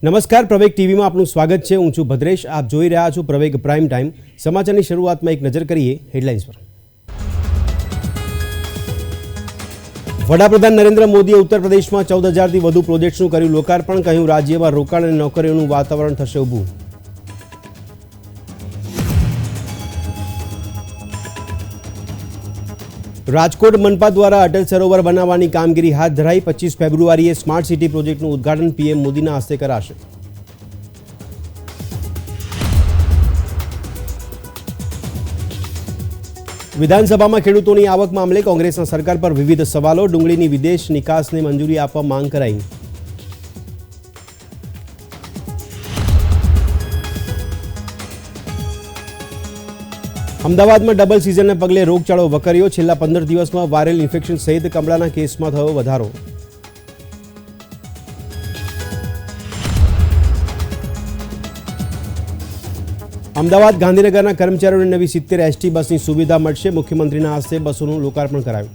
નમસ્કાર, પ્રવેગ ટીવીમાં આપનું સ્વાગત છે। હું છું ભદ્રેશ, આપ જોઈ રહ્યા છો પ્રવેગ પ્રાઇમ ટાઈમ। સમાચારની શરૂઆતમાં એક નજર કરીએ હેડલાઇન્સ પર। વડાપ્રધાન નરેન્દ્ર મોદીએ ઉત્તર પ્રદેશમાં 14,000થી વધુ પ્રોજેક્ટ્સનું કર્યું લોકાર્પણ। કહ્યું, રાજ્યમાં રોકાણ અને નોકરીઓનું વાતાવરણ થશે ઊભું। રાજકોટ મનપા દ્વારા અટલ સરોવર બનાવવાની કામગીરી હાથ ધરાઈ। 25 ફેબ્રુઆરીએ સ્માર્ટ સિટી પ્રોજેક્ટનું ઉદ્ઘાટન પીએમ મોદીના હસ્તે કરાશે। વિધાનસભામાં ખેડૂતોની આવક મામલે કોંગ્રેસના સરકાર પર વિવિધ સવાલો। ડુંગળીની વિદેશ નિકાસને મંજૂરી આપવા માંગ કરાઈ। અમદાવાદમાં ડબલ સિઝનને પગલે રોગચાળો વકર્યો। છેલ્લા 15 દિવસમાં વાયરલ ઇન્ફેક્શન સહિત કમળાના કેસમાં થયો વધારો। અમદાવાદ ગાંધીનગરના કર્મચારીઓને નવી 70 એસટી બસની સુવિધા મળશે। મુખ્યમંત્રીના હસ્તે બસોનું લોકાર્પણ કરાયું।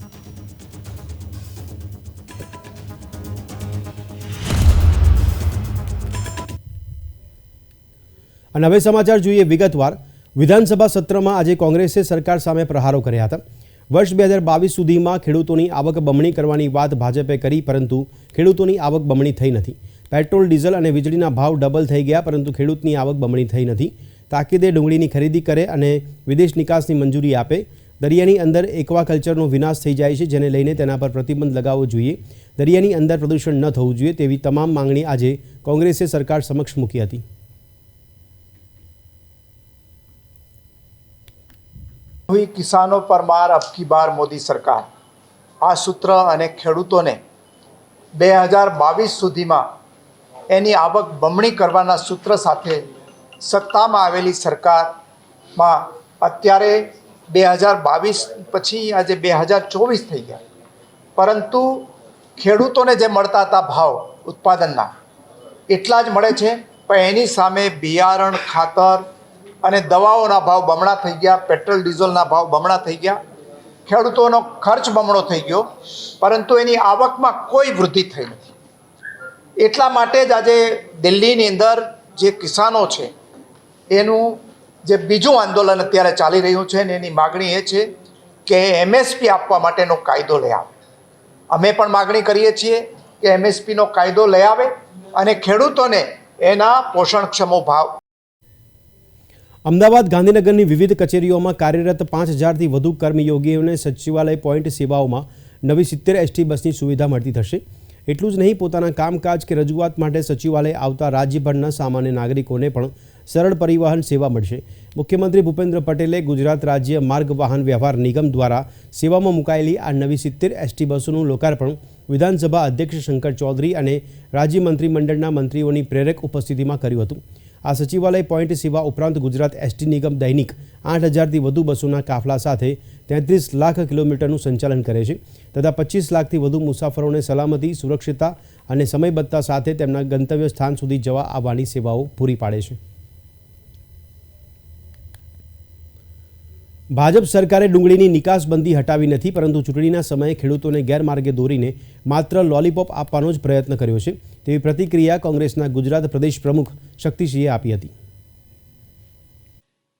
અને હવે સમાચાર જોઈએ વિગતવાર। વિધાનસભા સત્રમાં આજે કોંગ્રેસે સરકાર સામે પ્રહારો કર્યા હતા। વર્ષ 2022 સુધીમાં ખેડૂતોની આવક બમણી કરવાની વાત ભાજપે કરી, પરંતુ ખેડૂતોની આવક બમણી થઈ નથી। પેટ્રોલ, ડીઝલ અને વીજળીના ભાવ ડબલ થઈ ગયા, પરંતુ ખેડૂતની આવક બમણી થઈ નથી। તાકીદે ડુંગળીની ખરીદી કરે અને વિદેશ નિકાસની મંજૂરી આપે। દરિયાની અંદર એક્વાકલ્ચરનો વિનાશ થઈ જાય છે, જેને લઈને તેના પર પ્રતિબંધ લગાવવો જોઈએ। દરિયાની અંદર પ્રદૂષણ ન થવું જોઈએ તેવી તમામ માંગણી આજે કોંગ્રેસે સરકાર સમક્ષ મૂકી હતી। हुई किसानों पर मार अब की बार मोदी सरकार आ सूत्र अने खेडूतोने 2022 सुधीमां एनी आवक बमणी करवाना सूत्र साथे सत्तामां आवेली सरकारमां अत्यारे 2022 पछी आजे 2024 थई गया, परंतु खेडूतोने जे मळता हता भाव उत्पादनना એટલા જ મળે છે, પણ એની સામે બિયારણ, ખાતર અને દવાઓના ભાવ બમણા થઈ ગયા। પેટ્રોલ ડીઝલના ભાવ બમણા થઈ ગયા। ખેડૂતોનો ખર્ચ બમણો થઈ ગયો, પરંતુ એની આવકમાં કોઈ વૃદ્ધિ થઈ નથી। એટલા માટે જ આજે દિલ્હીની અંદર જે કિસાનો છે એનું જે બીજું આંદોલન અત્યારે ચાલી રહ્યું છે ને એની માગણી એ છે કે એમએસપી આપવા માટેનો કાયદો લઈ આવે। અમે પણ માગણી કરીએ છીએ કે એમએસપીનો કાયદો લઈ આવે અને ખેડૂતોને એના પોષણક્ષમ ભાવ। અમદાવાદ ગાંધીનગરની વિવિધ કચેરીઓમાં કાર્યરત 5,000થી વધુ કર્મયોગીઓને સચિવાલય પોઈન્ટ સેવાઓમાં નવી 70 એસટી બસની સુવિધા મળતી થશે। એટલું જ નહીં, પોતાના કામકાજ કે રજૂઆત માટે સચિવાલય આવતા રાજ્યભરના સામાન્ય નાગરિકોને પણ સરળ પરિવહન સેવા મળશે। મુખ્યમંત્રી ભૂપેન્દ્ર પટેલે ગુજરાત રાજ્ય માર્ગ વાહન વ્યવહાર નિગમ દ્વારા સેવામાં મુકાયેલી આ નવી 70 એસટી બસોનું લોકાર્પણ વિધાનસભા અધ્યક્ષ શંકર ચૌધરી અને રાજ્ય મંત્રીમંડળના મંત્રીઓની પ્રેરક ઉપસ્થિતિમાં કર્યું હતું। આ સચિવાલય પોઈન્ટ સેવા ઉપરાંત ગુજરાત એસટી નિગમ દૈનિક 8,000થી વધુ બસોના કાફલા સાથે 33 લાખ કિલોમીટરનું સંચાલન કરે છે તથા 25 લાખથી વધુ મુસાફરોને સલામતી, સુરક્ષિતતા અને સમયબદ્ધતા સાથે તેમના ગંતવ્ય સ્થાન સુધી જવા આવવાની સેવાઓ પૂરી પાડે છે। ભાજપ સરકારે ડુંગળીની નિકાસબંધી હટાવી નથી, પરંતુ ચૂંટણીના સમયે ખેડૂતોને ગેરમાર્ગે દોરીને માત્ર લોલીપોપ આપવાનો જ પ્રયત્ન કર્યો છે તેવી પ્રતિક્રિયા કોંગ્રેસના ગુજરાત પ્રદેશ પ્રમુખ શક્તિસિંહે આપી હતી।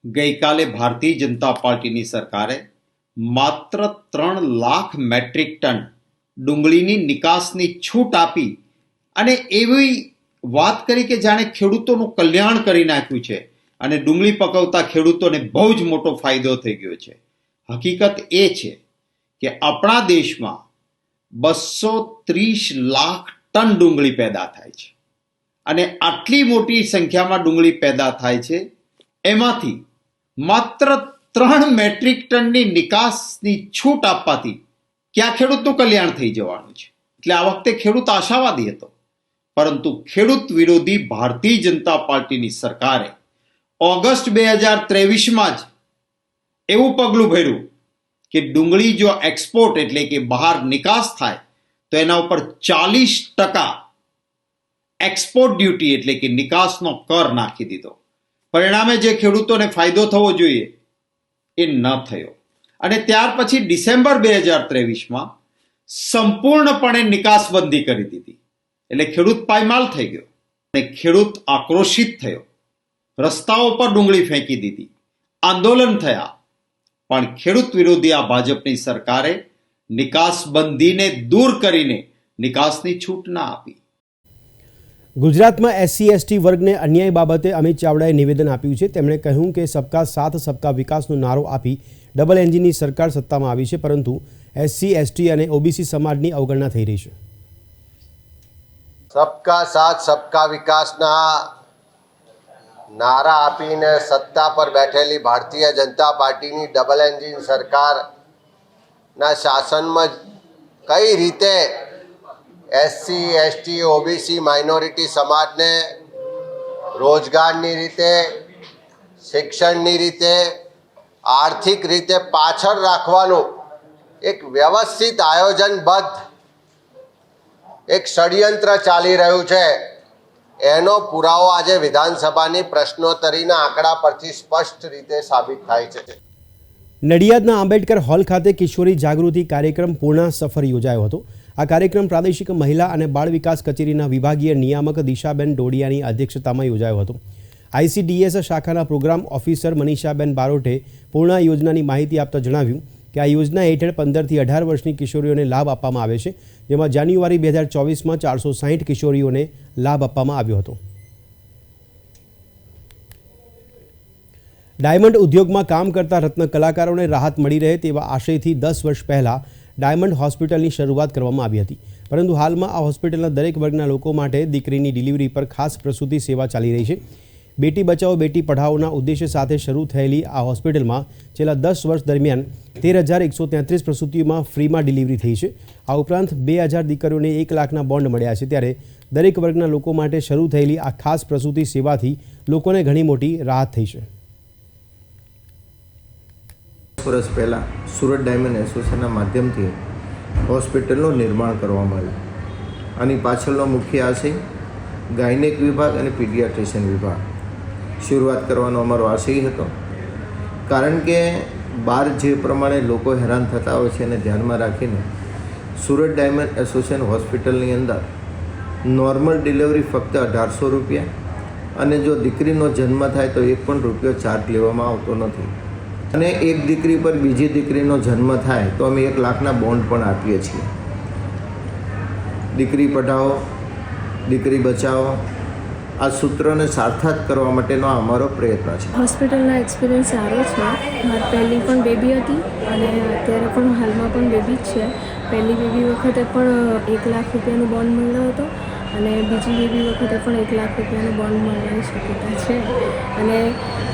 ગઈકાલે ભારતીય જનતા પાર્ટીની સરકારે માત્ર 3 લાખ મેટ્રિક ટન ડુંગળીની નિકાસની છૂટ આપી અને એવી વાત કરી કે જાણે ખેડૂતોનું કલ્યાણ કરી નાખ્યું છે અને ડુંગળી પકવતા ખેડૂતોને બહુ જ મોટો ફાયદો થઈ ગયો છે। હકીકત એ છે કે આપણા દેશમાં 230 લાખ ટન ડુંગળી પેદા થાય છે અને આટલી મોટી સંખ્યામાં ડુંગળી પેદા થાય છે, એમાંથી માત્ર 3 મેટ્રિક ટનની નિકાસની છૂટ આપવાથી ક્યાં ખેડૂતનું કલ્યાણ થઈ જવાનું છે। એટલે આ વખતે ખેડૂત આશાવાદી હતો, પરંતુ ખેડૂત વિરોધી ભારતીય જનતા પાર્ટીની સરકારે ઓગસ્ટ 2023માં જ એવું પગલું ભર્યું કે ડુંગળી જો એક્સપોર્ટ એટલે કે બહાર નિકાસ થાય તો એના ઉપર 40% એક્સપોર્ટ ડ્યુટી એટલે કે નિકાસનો કર નાખી દીધો। પરિણામે જે ખેડૂતોને ફાયદો થવો જોઈએ એ ન થયો અને ત્યાર પછી ડિસેમ્બર 2023માં સંપૂર્ણપણે નિકાસબંધી કરી દીધી। એટલે ખેડૂત પાયમાલ થઈ ગયો। અને ખેડૂત આક્રોશિત થયો, રસ્તાઓ પર ડુંગળી ફેંકી દીધી, આંદોલન થયા, પણ ખેડૂત વિરોધી આ ભાજપની સરકારે નિકાસબંધીને દૂર કરીને નિકાસની છૂટ ના આપી. ગુજરાતમાં એસસી એસટી વર્ગને અન્યાય બાબતે અમિત ચાવડાએ નિવેદન આપ્યું છે. તેમણે કહ્યું કે સબકા સાથ સબકા વિકાસનો નારો આપી ડબલ એન્જિનની સરકાર સત્તામાં આવી છે, પરંતુ એસસી એસટી અને ઓબીસી સમાજની અવગણના થઈ રહી છે. સબકા સાથ સબકા વિકાસના નારા આપીને સત્તા પર બેઠેલી ભારતીય જનતા પાર્ટીની ડબલ એન્જિન સરકારના શાસનમાં કઈ રીતે એસસી એસટી ઓબીસી માઇનોરિટી સમાજને રોજગારની રીતે, શિક્ષણની રીતે, આર્થિક રીતે પાછળ રાખવાનું એક વ્યવસ્થિત આયોજનબદ્ધ એક ષડયંત્ર ચાલી રહ્યું છે, એનો પુરાવો આજે વિધાનસભાની પ્રશ્નોત્તરીના આંકડા પરથી સ્પષ્ટ રીતે સાબિત થાય છે. નડિયાદના આંબેડકર હોલ ખાતે કિશોરી જાગૃતિ કાર્યક્રમ પૂર્ણા સફર યોજાયો હતો. આ કાર્યક્રમ પ્રાદેશિક મહિલા અને બાળ વિકાસ કચેરીના વિભાગીય નિયામક દિશાબેન ડોડિયાની અધ્યક્ષતામાં યોજાયો હતો. આઈસીડીએસ શાખાના પ્રોગ્રામ ઓફિસર મનીષાબેન બારોટે પૂર્ણા યોજનાની માહિતી આપતા જણાવ્યું કે આ યોજના હેઠળ 15થી 18 વર્ષની કિશોરીઓને લાભ આપવામાં આવે છે, જેમાં જાન્યુઆરી 2024માં 460 કિશોરીઓને લાભ આપવામાં આવ્યો હતો. ડાયમંડ ઉદ્યોગમાં કામ કરતા રત્ન કલાકારોને રાહત મળી રહે તેવા આશયથી 10 વર્ષ પહેલાં ડાયમંડ હોસ્પિટલની શરૂઆત કરવામાં આવી હતી, પરંતુ હાલમાં આ હોસ્પિટલના દરેક વર્ગના લોકો માટે દીકરીની ડિલિવરી પર ખાસ પ્રસૂતિ સેવા ચાલી રહી છે. બેટી બચાવો બેટી પઢાઓના ઉદ્દેશ્ય સાથે શરૂ થયેલી આ હોસ્પિટલમાં છેલ્લા 10 વર્ષ દરમિયાન 13,133 પ્રસૂતિઓમાં ફ્રીમાં ડિલિવરી થઈ છે. આ ઉપરાંત 2,000 દીકરીઓને 1 લાખના બોન્ડ મળ્યા છે. ત્યારે દરેક વર્ગના લોકો માટે શરૂ થયેલી આ ખાસ પ્રસૂતિ સેવાથી લોકોને ઘણી મોટી રાહત થઈ છે. વર્ષ પહેલાં સુરત ડાયમંડ એસોસિએશનના માધ્યમથી હોસ્પિટલનું નિર્માણ કરવામાં આવ્યું. આની પાછળનો મુખ્ય આશય ગાયનેક વિભાગ અને પીડિયાટ્રિશિયન વિભાગ શરૂઆત કરવાનો અમારો આશય હતો, કારણ કે બહાર જે પ્રમાણે લોકો હેરાન થતા હોય છે એને ધ્યાનમાં રાખીને સુરત ડાયમંડ એસોસિએશન હોસ્પિટલની અંદર નોર્મલ ડિલિવરી ફક્ત 1800 રૂપિયા, અને જો દીકરીનો જન્મ થાય તો 1 પણ રૂપિયો ચાર્જ લેવામાં આવતો નથી. અને એક દીકરી પર બીજી દીકરીનો જન્મ થાય તો અમે 1 લાખના બોન્ડ પણ આપીએ છીએ. દીકરી પઢાઓ દીકરી બચાવો આ સૂત્રને સાર્થક કરવા માટેનો અમારો પ્રયત્ન છે. હોસ્પિટલનો એક્સપિરિયન્સ સારો છે. મારી પહેલી પણ બેબી હતી અને અત્યારે પણ હાલમાં પણ બેબી જ છે. પહેલી બેબી વખતે પણ 1 લાખ રૂપિયાનો બોન્ડ મળ્યો હતો અને બીજી બેબી વખતે પણ 1 લાખ રૂપિયાનો બોન્ડ મળવાની શક્યતા છે. અને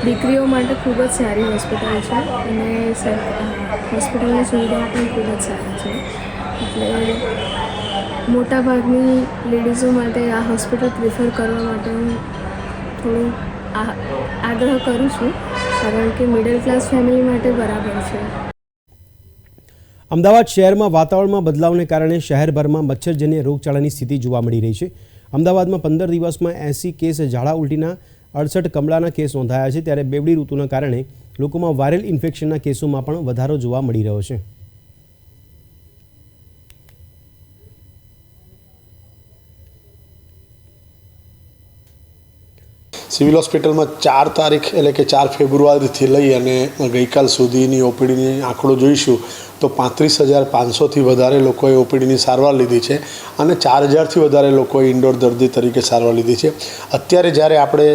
દીકરીઓ માટે ખૂબ જ સારી હોસ્પિટલ છે અને હોસ્પિટલની સુવિધાઓ પણ ખૂબ જ સારી છે. એટલે મોટાભાગની લેડીઝો માટે આ હોસ્પિટલ પ્રિફર કરવા માટે હું થોડું આગ્રહ કરું છું, કારણ કે મિડલ ક્લાસ ફેમિલી માટે બરાબર છે. અમદાવાદ શહેરમાં વાતાવરણમાં બદલાવને કારણે શહેરભરમાં મચ્છરજન્ય રોગચાળાની સ્થિતિ જોવા મળી રહી છે. અમદાવાદમાં 15 દિવસમાં 80 કેસ ઝાડા ઉલટીના, 68 કમળાના કેસ નોંધાયા છે. ત્યારે બેવડી ઋતુના કારણે લોકોમાં વાયરલ ઇન્ફેક્શનના કેસોમાં પણ વધારો જોવા મળી રહ્યો છે. સિવિલ હોસ્પિટલમાં 4 તારીખ એટલે કે 4 ફેબ્રુઆરીથી લઈ અને ગઈકાલ સુધીની ઓપીડીની આંકડો જોઈશું તો 35,500થી વધારે લોકોએ ઓપીડીની સારવાર લીધી છે અને 4,000થી વધારે લોકોએ ઇન્ડોર દર્દી તરીકે સારવાર લીધી છે. અત્યારે જ્યારે આપણે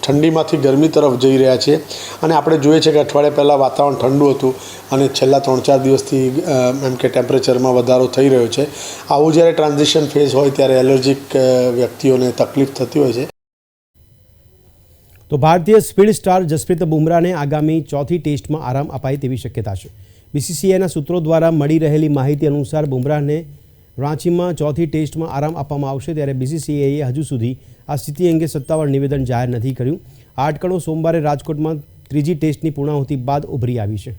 ઠંડીમાંથી ગરમી તરફ જઈ રહ્યા છીએ અને આપણે જોઈએ છીએ કે અઠવાડિયા પહેલાં વાતાવરણ ઠંડુ હતું અને છેલ્લા 3-4 દિવસથી એમ કે ટેમ્પરેચરમાં વધારો થઈ રહ્યો છે. આવું જ્યારે ટ્રાન્ઝિશન ફેઝ હોય ત્યારે એલર્જીક વ્યક્તિઓને તકલીફ થતી હોય છે. તો ભારતીય સ્પીડ સ્ટાર જસપ્રીત બુમરાહને આગામી 4થી ટેસ્ટમાં આરામ અપાય તેવી શક્યતા છે. બીસીસીઆઈના સૂત્રો દ્વારા મળી રહેલી માહિતી અનુસાર બુમરાહને રાંચીમાં 4થી ટેસ્ટમાં આરામ આપવામાં આવશે. ત્યારે બીસીસીઆઈએ હજુ સુધી આ સ્થિતિ અંગે સત્તાવાર નિવેદન જાહેર નથી કર્યું. આ અટકળો સોમવારે રાજકોટમાં 3જી ટેસ્ટની પૂર્ણાહુતિ બાદ ઉભરી આવી છે.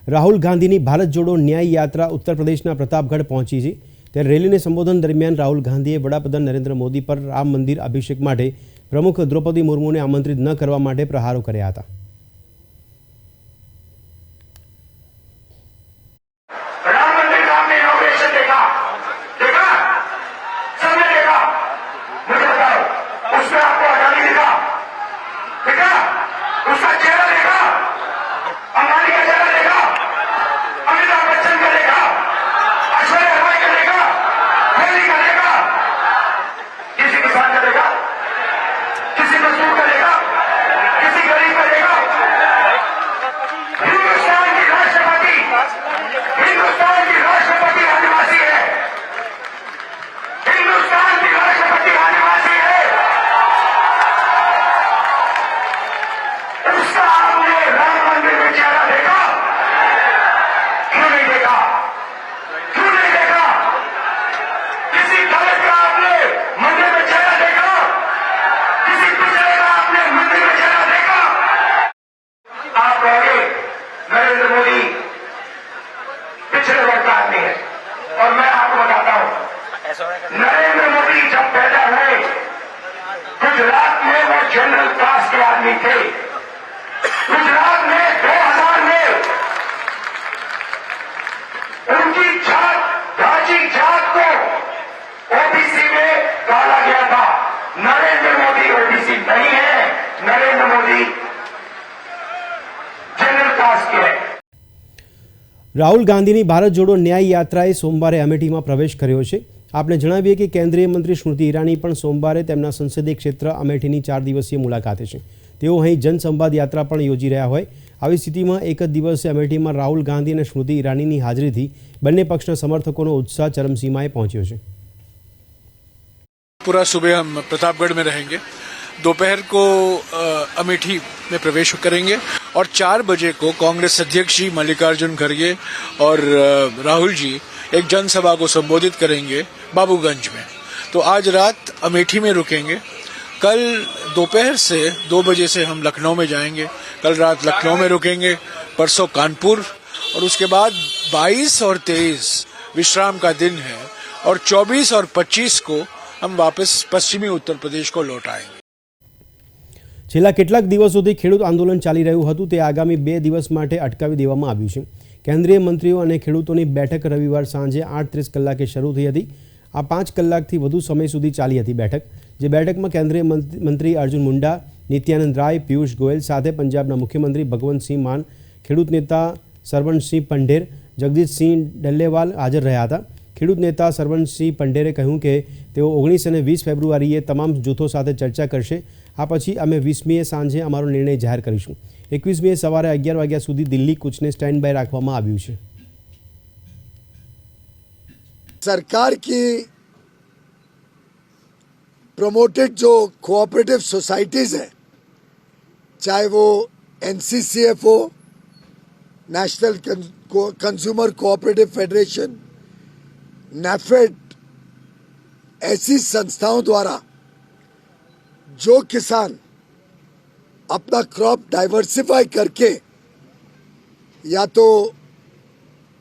રાહુલ ગાંધીની ભારત જોડો ન્યાય યાત્રા ઉત્તર પ્રદેશના પ્રતાપગઢ પહોંચી છે. ત્યારે રેલીને સંબોધન દરમિયાન રાહુલ ગાંધીએ વડાપ્રધાન નરેન્દ્ર મોદી પર રામ મંદિર અભિષેક માટે પ્રમુખ દ્રૌપદી મુર્મુને આમંત્રિત ન કરવા માટે પ્રહારો કર્યા હતા. देखा सबने देखा मुझे उसका चेहरा देखा, अंबानी का चेहरा देखा, अमिताभ बच्चन का देखा, ऐश्वर्या राय का देखा, मोदी का देखा, किसी किसान का देखा, किसी मजदूर का देखा, किसी गरीब का देखा। हिंदुस्तान की राष्ट्रपति आदिवासी है। हिंदुस्तान की राष्ट्रपति आदिवासी है। उसका आपने राम मंदिर में चेहरा देखा? क्यों नहीं देखा? क्यों नहीं देखा? किसी दलित का आपने मंदिर में चेहरा देखा? किसी पिछड़े का आपने मंदिर में चेहरा देखा? आप कहोगे नरेंद्र मोदी पिछड़े वर्ग का आदमी है, और मैं आपको बताता हूं, नरेंद्र मोदी जब पैदा हुए गुजरात में वो जनरल कास्ट के आदमी थे। गुजरात में 2000 में उनकी जात, राजी जात को ओबीसी में डाला गया था। नरेंद्र मोदी ओबीसी नहीं है, नरेंद्र मोदी जनरल कास्ट के है। રાહુલ ગાંધીની ભારત જોડો ન્યાય યાત્રાએ સોમવારે અમેઠીમાં પ્રવેશ કર્યો છે. આપને જણાવીએ કે કેન્દ્રીય મંત્રી સ્મૃતિ ઈરાની પણ સોમવારે તેમના સંસદીય ક્ષેત્ર અમેઠીની 4 દિવસીય મુલાકાતે છે. તેઓ અહીં જનસંવાદ યાત્રા પણ યોજી રહ્યા હોય. આવી સ્થિતિમાં એક જ દિવસે અમેઠીમાં રાહુલ ગાંધી અને સ્મૃતિ ઈરાનીની હાજરીથી બંને પક્ષના સમર્થકોનો ઉત્સાહ ચરમસીમાએ પહોંચ્યો છે. पूरा सुबह हम प्रतापगढ़ में रहेंगे, दोपहर को अमेठी में प्रवेश करेंगे और 4 बजे को कांग्रेस अध्यक्ष जी मल्लिकार्जुन खड़गे और राहुल जी एक जनसभा को संबोधित करेंगे बाबूगंज में। तो आज रात अमेठी में रुकेंगे। कल दोपहर से 2 बजे से हम लखनऊ में जाएंगे। कल रात लखनऊ में रुकेंगे, परसों कानपुर, और उसके बाद 22 और 23 विश्राम का दिन है, और 24 और 25 को हम वापस पश्चिमी उत्तर प्रदेश को लौट आएंगे. છેલ્લા કેટલાક દિવસોથી ખેડૂત આંદોલન ચાલી રહ્યું હતું તે આગામી 2 દિવસ માટે અટકાવી દેવામાં આવ્યું છે. કેન્દ્રીય મંત્રીઓ અને ખેડૂતોની બેઠક રવિવાર સાંજે 8:30 કલાકે શરૂ થઈ હતી. આ 5 કલાકથી વધુ સમય સુધી ચાલી હતી બેઠક, જે બેઠકમાં કેન્દ્રીય મંત્રી અર્જુન મુંડા, નિત્યાનંદ રાય, પિયુષ ગોયલ સાથે પંજાબના મુખ્યમંત્રી ભગવંતસિંહ માન, ખેડૂત નેતા સરવણસિંહ પંઢેર, જગદીશસિંહ ડલ્લેવાલ હાજર રહ્યા હતા. ખેડૂત નેતા સરવણસિંહ પંઢેરે કહ્યું કે તેઓ 19 અને 20 ફેબ્રુઆરીએ તમામ જૂથો સાથે ચર્ચા કરશે. આ પછી અમે 20મીએ સાંજે અમારો નિર્ણય જાહેર કરીશું. 21મીએ સવારે 11 વાગ્યા સુધી દિલ્હી કૂચને સ્ટેન્ડ બાય રાખવામાં આવ્યું છે. सरकार की प्रमोटेड जो कोऑपरेटिव सोसाइटीज़ हैं, चाहे वो NCCF हो, national consumer cooperative federation, NAFED, ऐसी संस्थाओं द्वारा जो किसान अपना क्रॉप डाइवर्सिफाई करके या तो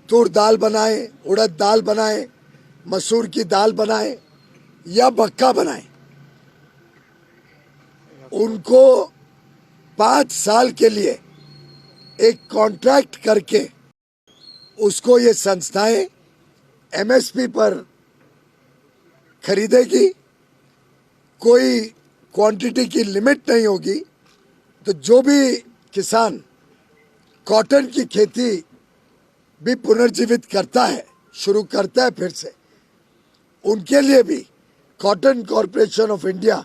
तूर दाल बनाए, उड़द दाल बनाए, मसूर की दाल बनाए या मक्का बनाए, उनको 5 साल के लिए एक कॉन्ट्रैक्ट करके उसको ये संस्थाएं MSP पर खरीदेगी. कोई क्वांटिटी की लिमिट नहीं होगी. तो जो भी किसान कॉटन की खेती भी पुनर्जीवित करता है, शुरू करता है फिर से, उनके लिए भी कॉटन कॉरपोरेशन ऑफ इंडिया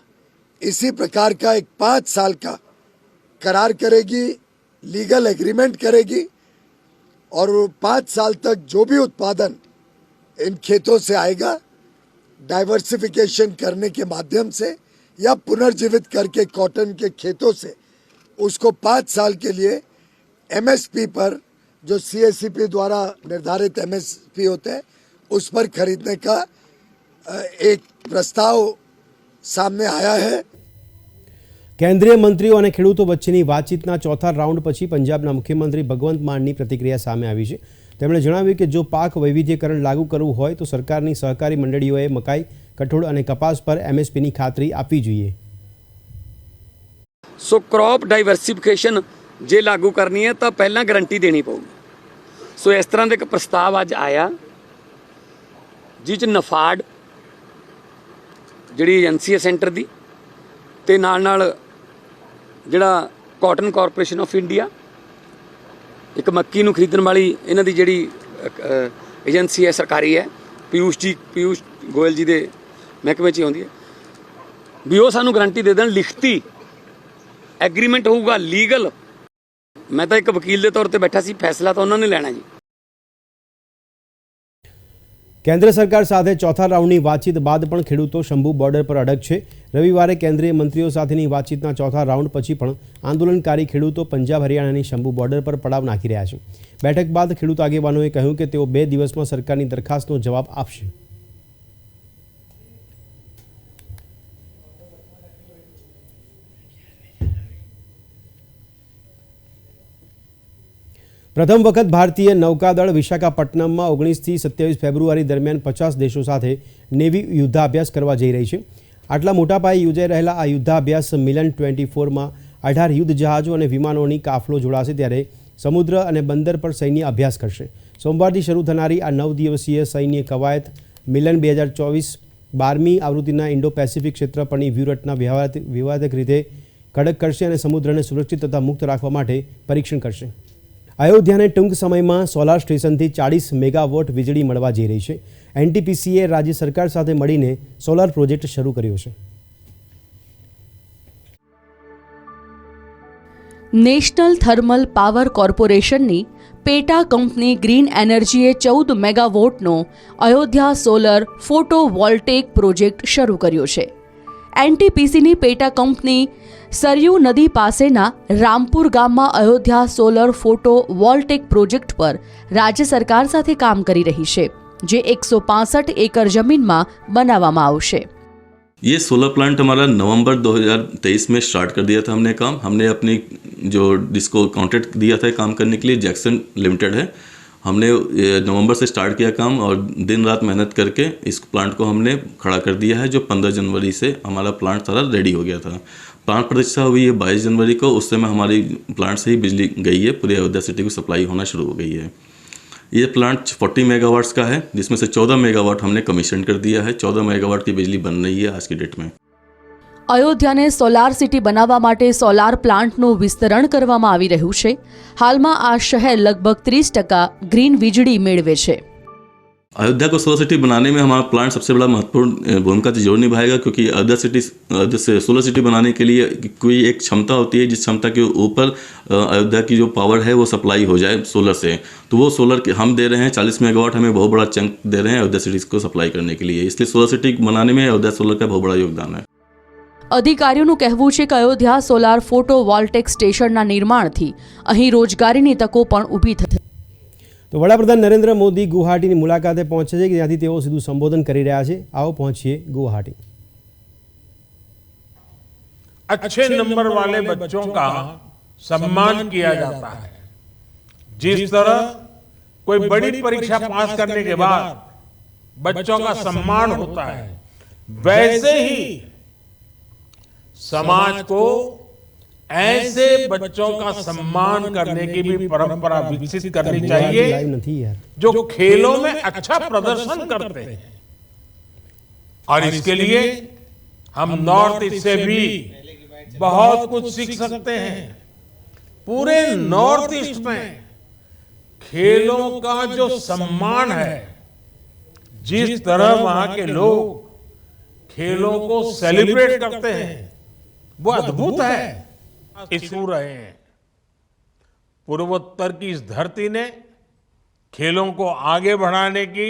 इसी प्रकार का एक 5 साल का करार करेगी, लीगल एग्रीमेंट करेगी, और 5 साल तक जो भी उत्पादन इन खेतों से आएगा, डाइवर्सिफिकेशन करने के माध्यम से या पुनर्जीवित करके कॉटन के खेतों से उसको 5 साल के लिए MSP पर, जो CACP द्वारा निर्धारित MSP होते हैं, उस पर खरीदने का एक प्रस्ताव सामने आया है. કેન્દ્રીય મંત્રીઓ અને ખેડૂતો વચ્ચેની વાતચીતના ચોથા રાઉન્ડ પછી પંજાબના મુખ્યમંત્રી ભગવંત માનની પ્રતિક્રિયા સામે આવી છે. તેમણે જણાવ્યું કે જો પાક વૈવિધ્યકરણ લાગુ કરવું હોય તો સરકારની સહકારી મંડળીઓએ મકાઈ, કઠોળ અને કપાસ પર MSPની ખાતરી આપવી જોઈએ. ਸੋ ਕ੍ਰੌਪ ਡਾਈਵਰਸਿਫਿਕੇਸ਼ਨ ਜੇ ਲਾਗੂ ਕਰਨੀ ਹੈ ਤਾਂ ਪਹਿਲਾਂ ਗਰੰਟੀ ਦੇਣੀ ਪਊਗੀ. ਸੋ ਇਸ ਤਰ੍ਹਾਂ ਦਾ ਇੱਕ ਪ੍ਰਸਤਾਵ ਅੱਜ ਆਇਆ, ਜਿਸ 'ਚ ਨਫਾਡ ਜਿਹੜੀ ਏਜੰਸੀ ਹੈ ਸੈਂਟਰ ਦੀ, ਤੇ ਨਾਲ ਜਿਹੜਾ ਕਾਟਨ ਕਾਰਪੋਰੇਸ਼ਨ ਆਫ ਇੰਡੀਆ, ਇੱਕ ਮੱਕੀ ਨੂੰ ਖਰੀਦਣ ਵਾਲੀ ਇਹਨਾਂ ਦੀ ਜਿਹੜੀ ਏਜੰਸੀ ਹੈ ਸਰਕਾਰੀ ਹੈ, ਪੀਯੂਸ਼ ਗੋਇਲ ਜੀ ਦੇ ਮਹਿਕਮੇ 'ਚ ਹੀ ਆਉਂਦੀ ਹੈ, ਵੀ ਉਹ ਸਾਨੂੰ ਗਰੰਟੀ ਦੇ ਦੇਣ, ਲਿਖਤੀ ਐਗਰੀਮੈਂਟ ਹੋਊਗਾ ਲੀਗਲ। ਮੈਂ ਤਾਂ ਇੱਕ ਵਕੀਲ ਦੇ ਤੌਰ ਤੇ ਬੈਠਾ ਸੀ, ਫੈਸਲਾ ਤਾਂ ਉਹਨਾਂ ਨੇ ਲੈਣਾ ਜੀ। કેન્દ્ર સરકાર સાથે ચોથા રાઉન્ડની વાતચીત બાદ પણ ખેડૂતો શંભુ બોર્ડર પર અડગ છે। રવિવારે કેન્દ્રીય મંત્રીઓ સાથેની વાતચીતના ચોથા રાઉન્ડ પછી પણ આંદોલનકારી ખેડૂતો પંજાબ હરિયાણાની શંભુ બોર્ડર પર પડાવ નાખી રહ્યા છે। બેઠક બાદ ખેડૂત આગેવાનોએ કહ્યું કે તેઓ 2 દિવસમાં સરકારની દરખાસ્તનો જવાબ આપશે। પ્રથમ વખત ભારતીય નૌકાદળ વિશાખાપટ્ટનમમાં 19થી 27 ફેબ્રુઆરી દરમિયાન 50 દેશો સાથે નેવી યુદ્ધાભ્યાસ કરવા જઈ રહી છે। આટલા મોટા પાયે યોજાઈ રહેલા આ યુદ્ધાભ્યાસ મિલન 24માં 18 યુદ્ધ જહાજો અને વિમાનોની કાફલો જોડાશે, ત્યારે સમુદ્ર અને બંદર પર સૈન્ય અભ્યાસ કરશે। સોમવારથી શરૂ થનારી આ 9 દિવસીય સૈન્ય કવાયત મિલન 2024 12મી આવૃત્તિના ઇન્ડો પેસિફિક ક્ષેત્ર પરની વ્યૂહરચના વ્યવહારિક રીતે કડક કરશે અને સમુદ્રને સુરક્ષિત તથા મુક્ત રાખવા માટે પરીક્ષણ કરશે। અયોધ્યાને ટૂંક સમયમાં સોલાર સ્ટેશનથી 40 મેગાવોટ વીજળી મળવા જઈ રહી છે। એનટીપીસીએ રાજ્ય સરકાર સાથે મળીને સોલાર પ્રોજેક્ટ શરૂ કર્યો છે। નેશનલ થર્મલ પાવર કોર્પોરેશનની પેટા કંપની ગ્રીન એનર્જીએ 14 મેગાવોટનો અયોધ્યા સોલર ફોટોવોલ્ટેઇક પ્રોજેક્ટ શરૂ કર્યો છે। એનટીપીસીની પેટા કંપની સરયુ નદી પાસેના રામપુર ગામમાં અયોધ્યા સોલર ફોટો વોલ્ટેક પ્રોજેક્ટ પર રાજ્ય સરકાર સાથે કામ કરી રહી છે, જે 165 એકર જમીનમાં બનાવવામાં આવશે। ये सोलर प्लांट हमारा नवंबर 2023 में स्टार्ट कर दिया था हमने अपनी जो जिसको कॉन्ट्रैक्ट दिया था काम करने के लिए, जैक्सन लिमिटेड है, हमने नवंबर से स्टार्ट किया काम और दिन रात मेहनत करके इस प्लांट को हमने खड़ा कर दिया है, जो 15 जनवरी से हमारा प्लांट सारा रेडी हो गया था। प्लांट प्रतिष्ठा हुई है 22 जनवरी को, उस समय हमारी प्लांट से ही बिजली गई है, पूरी अयोध्या सिटी को सप्लाई होना शुरू हो गई है। ये प्लांट 40 मेगावाट्स का है, जिसमें से 14 मेगावाट हमने कमीशन कर दिया है। 14 मेगावाट की बिजली बन रही है आज की डेट में। અયોધ્યાને સોલાર સિટી બનાવવા માટે સોલાર પ્લાન્ટનું વિસ્તરણ કરવામાં આવી રહ્યું છે। હાલમાં આ શહેર લગભગ 30% ગ્રીન વીજળી મેળવે છે। अयोध्या को सोलर सिटी बनाने में हमारा प्लांट सबसे बड़ा महत्वपूर्ण भूमिका जरूर निभाएगा, क्योंकि अयोध्या से सोलर सिटी बनाने के लिए कोई एक क्षमता होती है, जिस क्षमता के ऊपर अयोध्या की जो पावर है वो सप्लाई हो जाए सोलर से, तो वो सोलर हम दे रहे हैं 40 मेगावाट, हमें बहुत बड़ा चंक दे रहे हैं अयोध्या सिटी को सप्लाई करने के लिए। इसलिए सोलर सिटी बनाने में अयोध्या सोलर का बहुत बड़ा योगदान है। અધિકારીઓનું કહેવું છે કે અયોધ્યા સોલાર ફોટોવોલ્ટેક સ્ટેશનના નિર્માણથી અહીં રોજગારીની તકો પણ ઊભી થશે। તો વડાપ્રધાન નરેન્દ્ર મોદી ગુવાહાટીની મુલાકાતે પહોંચે છે, જ્યાંથી તેઓ સીધું સંબોધન કરી રહ્યા છે। આવો પહોંચીએ ગુવાહાટી। अच्छे नंबर वाले बच्चों का सम्मान किया जाता है। जिस तरह कोई बड़ी परीक्षा पास करने के बाद बच्चों का सम्मान होता है, वैसे ही समाज को ऐसे बच्चों का सम्मान करने की भी परंपरा विकसित करनी चाहिए, जो खेलों में अच्छा प्रदर्शन करते हैं। और इसके लिए हम नॉर्थ ईस्ट से भी बहुत कुछ सीख सकते हैं। पूरे नॉर्थ ईस्ट में खेलों का जो सम्मान है, जिस तरह वहां के लोग खेलों को सेलिब्रेट करते हैं, वो अद्भुत है। छू रहे हैं। पूर्वोत्तर की इस धरती ने खेलों को आगे बढ़ाने की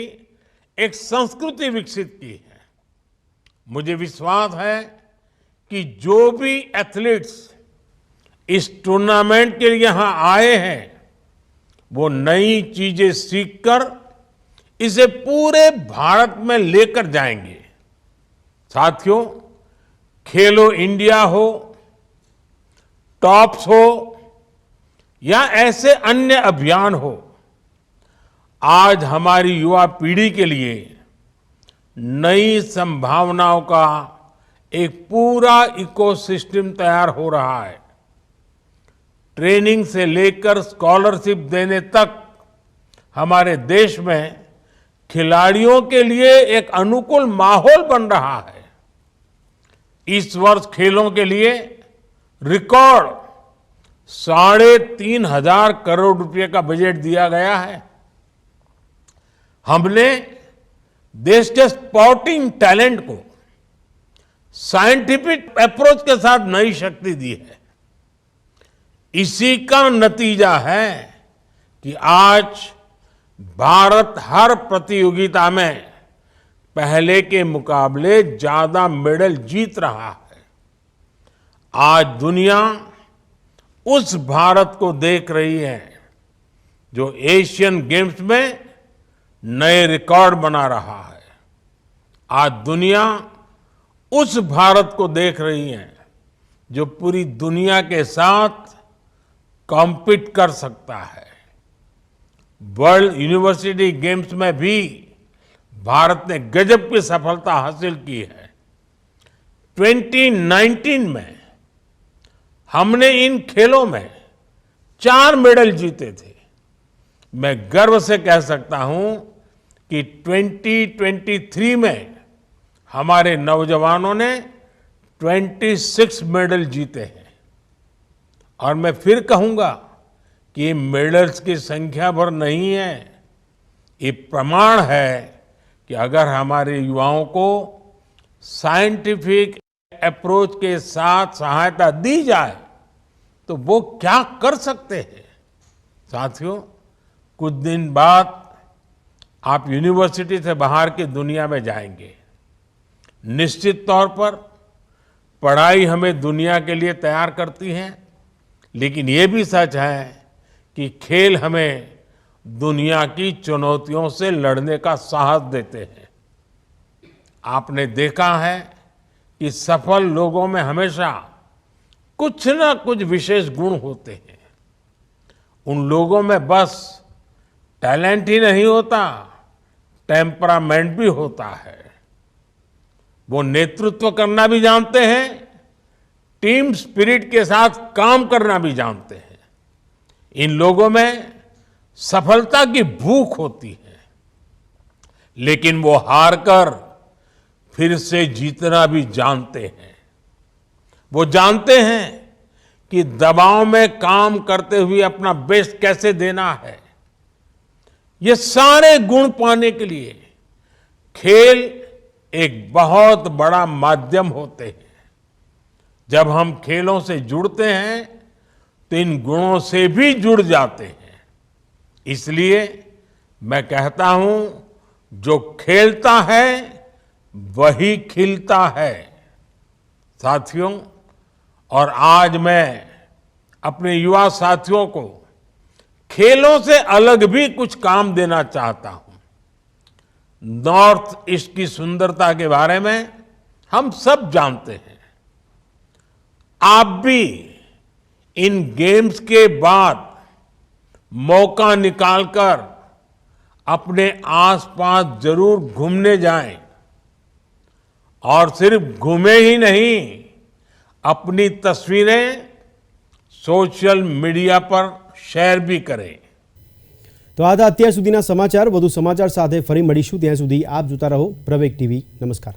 एक संस्कृति विकसित की है। मुझे विश्वास है कि जो भी एथलीट्स इस टूर्नामेंट के लिए यहां आए हैं, वो नई चीजें सीखकर इसे पूरे भारत में लेकर जाएंगे। साथियों, खेलो इंडिया हो, टॉप्स हो या ऐसे अन्य अभियान हो, आज हमारी युवा पीढ़ी के लिए नई संभावनाओं का एक पूरा इकोसिस्टम तैयार हो रहा है। ट्रेनिंग से लेकर स्कॉलरशिप देने तक हमारे देश में खिलाड़ियों के लिए एक अनुकूल माहौल बन रहा है। इस वर्ष खेलों के लिए रिकॉर्ड 3,500 करोड़ रुपए का बजट दिया गया है। हमने देश के स्पोर्टिंग टैलेंट को साइंटिफिक अप्रोच के साथ नई शक्ति दी है। इसी का नतीजा है कि आज भारत हर प्रतियोगिता में पहले के मुकाबले ज्यादा मेडल जीत रहा है। आज दुनिया उस भारत को देख रही है जो एशियन गेम्स में नए रिकॉर्ड बना रहा है। आज दुनिया उस भारत को देख रही है जो पूरी दुनिया के साथ कॉम्पीट कर सकता है। वर्ल्ड यूनिवर्सिटी गेम्स में भी भारत ने गजब की सफलता हासिल की है। 2019 में हमने इन खेलों में 4 मेडल जीते थे। मैं गर्व से कह सकता हूं कि 2023 में हमारे नौजवानों ने 26 मेडल जीते हैं। और मैं फिर कहूंगा कि ये मेडल्स की संख्या भर नहीं है, ये प्रमाण है कि अगर हमारे युवाओं को साइंटिफिक अप्रोच के साथ सहायता दी जाए तो वो क्या कर सकते हैं। साथियों, कुछ दिन बाद आप यूनिवर्सिटी से बाहर की दुनिया में जाएंगे। निश्चित तौर पर पढ़ाई हमें दुनिया के लिए तैयार करती है, लेकिन ये भी सच है कि खेल हमें दुनिया की चुनौतियों से लड़ने का साहस देते हैं। आपने देखा है कि सफल लोगों में हमेशा कुछ ना कुछ विशेष गुण होते हैं। उन लोगों में बस टैलेंट ही नहीं होता, टेम्परामेंट भी होता है। वो नेतृत्व करना भी जानते हैं, टीम स्पिरिट के साथ काम करना भी जानते हैं। इन लोगों में सफलता की भूख होती है, लेकिन वो हार कर फिर से जीतना भी जानते हैं। वो जानते हैं कि दबाव में काम करते हुए अपना बेस्ट कैसे देना है। ये सारे गुण पाने के लिए खेल एक बहुत बड़ा माध्यम होते हैं। जब हम खेलों से जुड़ते हैं तो इन गुणों से भी जुड़ जाते हैं। इसलिए मैं कहता हूं, जो खेलता है वही खिलता है। साथियों, और आज मैं अपने युवा साथियों को खेलों से अलग भी कुछ काम देना चाहता हूं। नॉर्थ ईस्ट की सुंदरता के बारे में हम सब जानते हैं। आप भी इन गेम्स के बाद मौका निकालकर अपने आसपास जरूर घूमने जाएं, और सिर्फ घूमे ही नहीं, अपनी तस्वीरें सोशल मीडिया पर शेयर भी करें। तो આ હતા અત્યાર સુધીના સમાચાર। વધુ સમાચાર સાથે ફરી મળીશું, ત્યાં સુધી આપ જોતા રહો પ્રવેગ ટીવી। નમસ્કાર।